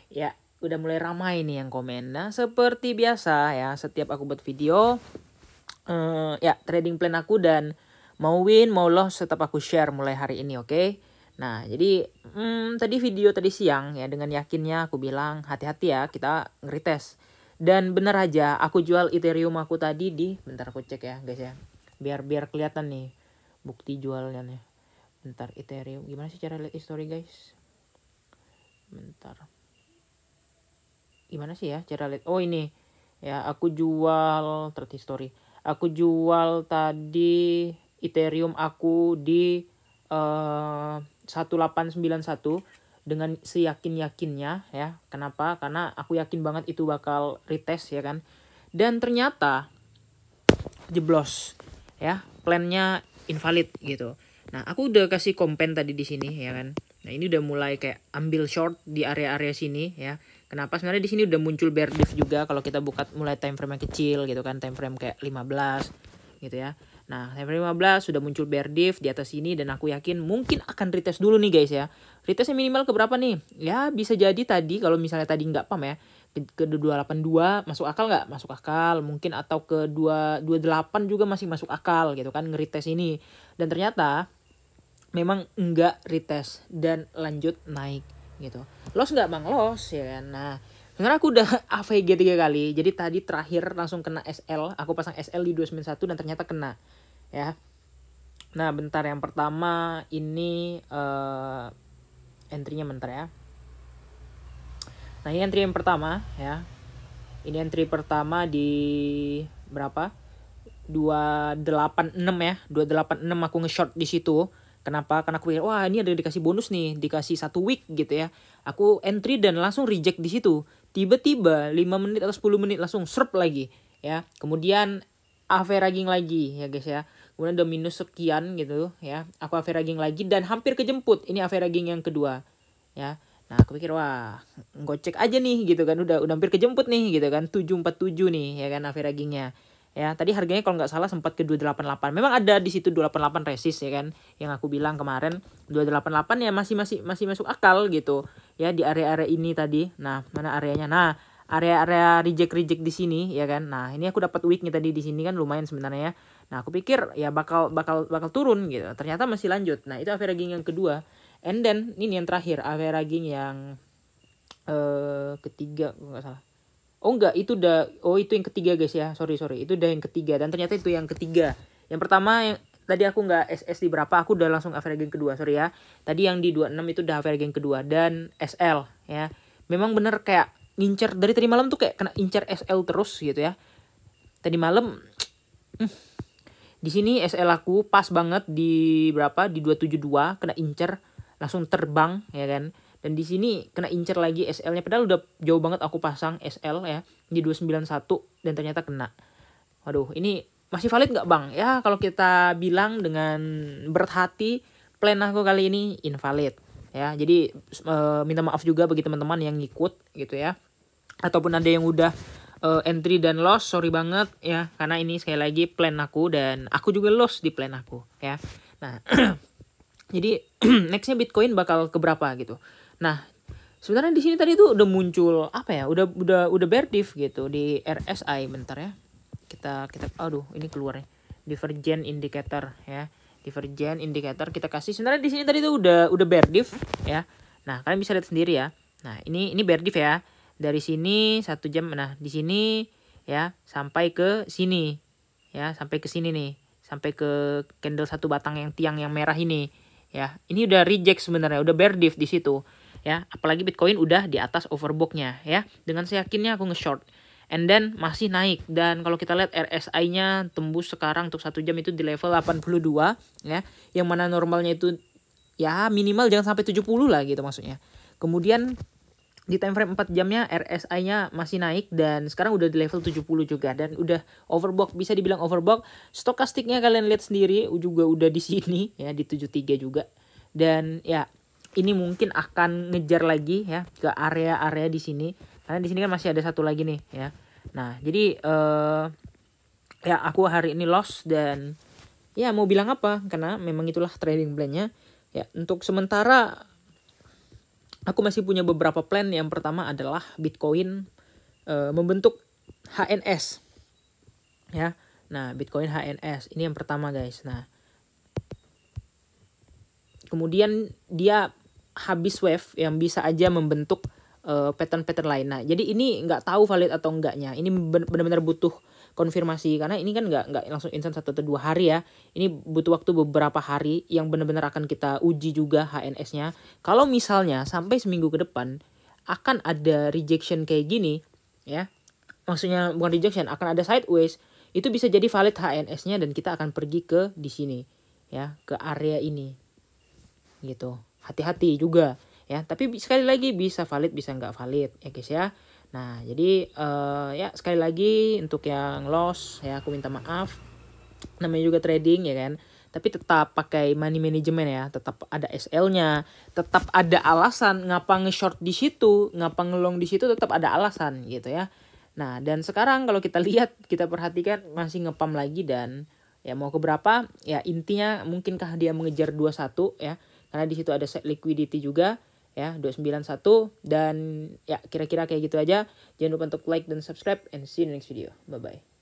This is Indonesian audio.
Ya, udah mulai ramai nih yang komen. Nah, seperti biasa ya, setiap aku buat video, ya trading plan aku dan mau win mau loss tetap aku share mulai hari ini, oke? Nah, jadi tadi video tadi siang ya dengan yakinnya aku bilang hati-hati ya kita ngeretes. Dan bener aja aku jual Ethereum aku tadi bentar aku cek ya guys ya. Biar kelihatan nih bukti jualnya nih. Bentar Ethereum gimana sih cara lihat history guys? Bentar. Gimana sih ya cara lihat? Oh ini ya aku jual thread history. Aku jual tadi Ethereum aku di 1891 dengan seyakin-yakinnya ya. Kenapa? Karena aku yakin banget itu bakal retest ya kan. Dan ternyata jeblos ya, plannya invalid gitu. Nah, aku udah kasih kompen tadi di sini ya kan. Nah, ini udah mulai kayak ambil short di area-area sini ya. Kenapa? Sebenarnya di sini udah muncul bear div juga kalau kita buka mulai time frame yang kecil gitu kan, time frame kayak 15 gitu ya. Nah, time frame 15 sudah muncul bear div di atas sini dan aku yakin mungkin akan retest dulu nih guys ya. Retestnya minimal ke berapa nih? Ya, bisa jadi tadi kalau misalnya tadi nggak pam ya, ke 282 masuk akal nggak? Masuk akal mungkin, atau ke 228 juga masih masuk akal gitu kan ngeretest ini. Dan ternyata memang enggak retest dan lanjut naik gitu. Loss nggak bang? Loss ya kan. Nah sekarang aku udah AVG 3 kali. Jadi tadi terakhir langsung kena SL. Aku pasang SL di 291 dan ternyata kena ya. Nah bentar, yang pertama ini entry-nya bentar ya. Nah ini entry yang pertama ya. Ini entry pertama di berapa? 286 ya. 286 aku nge-short di situ. Kenapa? Karena aku pikir wah ini ada dikasih bonus nih, dikasih 1 week gitu ya. Aku entry dan langsung reject di situ. Tiba-tiba 5 menit atau 10 menit langsung serp lagi ya. Kemudian averaging lagi ya guys ya. Kemudian udah minus sekian gitu ya. Aku averaging lagi dan hampir kejemput. Ini averaging yang kedua ya. Nah aku pikir wah gocek aja nih gitu kan, udah hampir kejemput nih gitu kan, 747 nih ya kan averagingnya ya. Tadi harganya kalau nggak salah sempat ke 288, memang ada di situ 288 resist ya kan, yang aku bilang kemarin 288 ya masih masuk akal gitu ya di area-area ini tadi. Nah mana areanya? Nah area-area reject di sini ya kan. Nah ini aku dapat weeknya tadi di sini kan lumayan sebenarnya ya. Nah aku pikir ya bakal turun gitu, ternyata masih lanjut. Nah itu averaging yang kedua. And then ini yang terakhir averaging yang ketiga nggak salah. Oh enggak, itu itu yang ketiga guys ya. Sorry itu udah yang ketiga dan ternyata itu yang ketiga. Yang pertama yang tadi aku nggak SS di berapa, aku udah langsung averaging kedua, sorry ya. Tadi yang di 26 itu udah averaging kedua dan SL ya. Memang bener kayak ngincer dari tadi malam tuh kayak kena incer SL terus gitu ya. Tadi malam di sini SL aku pas banget di berapa? Di 272 kena incer langsung terbang ya kan. Dan di sini kena incer lagi SL-nya padahal udah jauh banget aku pasang SL ya di 291 dan ternyata kena. Waduh, ini masih valid nggak bang? Ya kalau kita bilang dengan berat hati, plan aku kali ini invalid ya. Jadi minta maaf juga bagi teman-teman yang ngikut gitu ya. Ataupun ada yang udah entry dan loss, sorry banget ya, karena ini sekali lagi plan aku dan aku juga loss di plan aku ya. Nah jadi nextnya Bitcoin bakal ke berapa gitu. Nah sebenarnya di sini tadi tuh udah muncul apa ya, udah bear div gitu di RSI. Bentar ya, kita aduh ini keluar nih divergent indicator ya. Divergent indicator kita kasih, sebenarnya di sini tadi tuh udah bear div ya. Nah kalian bisa lihat sendiri ya. Nah ini bear div ya, dari sini 1 jam. Nah di sini ya sampai ke sini ya, sampai ke sini nih, sampai ke candle satu batang yang tiang yang merah ini ya. Ini udah reject sebenarnya, udah bear div di situ ya. Apalagi Bitcoin udah di atas overbought-nya ya. Dengan seyakinnya aku nge-short and then masih naik. Dan kalau kita lihat RSI-nya tembus sekarang untuk 1 jam itu di level 82 ya. Yang mana normalnya itu ya minimal jangan sampai 70 lah gitu maksudnya. Kemudian di time frame 4 jamnya RSI-nya masih naik dan sekarang udah di level 70 juga dan udah overbought, bisa dibilang overbought. Stokastiknya kalian lihat sendiri juga udah di sini ya, di 73 juga. Dan ya ini mungkin akan ngejar lagi ya ke area-area di sini karena di sini kan masih ada satu lagi nih ya. Nah, jadi ya aku hari ini loss dan ya mau bilang apa, karena memang itulah trading plan-nya ya. Untuk sementara aku masih punya beberapa plan. Yang pertama adalah Bitcoin membentuk HNS ya. Nah, Bitcoin HNS ini yang pertama guys. Nah, kemudian dia habis wave yang bisa aja membentuk pattern-pattern lain. Nah, jadi ini nggak tahu valid atau enggaknya. Ini benar-benar butuh konfirmasi karena ini kan nggak langsung instan 1 atau 2 hari ya. Ini butuh waktu beberapa hari yang benar-benar akan kita uji juga HNS-nya. Kalau misalnya sampai seminggu ke depan akan ada rejection kayak gini ya. Maksudnya bukan rejection, akan ada sideways, itu bisa jadi valid HNS-nya dan kita akan pergi ke di sini ya, ke area ini. Gitu. Hati-hati juga ya, tapi sekali lagi bisa valid bisa nggak valid ya guys ya. Nah, jadi ya sekali lagi untuk yang loss ya aku minta maaf. Namanya juga trading ya kan. Tapi tetap pakai money management ya, tetap ada SL-nya, tetap ada alasan ngapa nge-short di situ, ngapa nge-long di situ, tetap ada alasan gitu ya. Nah, dan sekarang kalau kita lihat, kita perhatikan masih ngepam lagi dan ya mau ke berapa? Ya intinya mungkinkah dia mengejar 21 ya. Karena di situ ada set liquidity juga ya, 291 dan ya kira-kira kayak gitu aja. Jangan lupa untuk like dan subscribe and see you in the next video. Bye bye.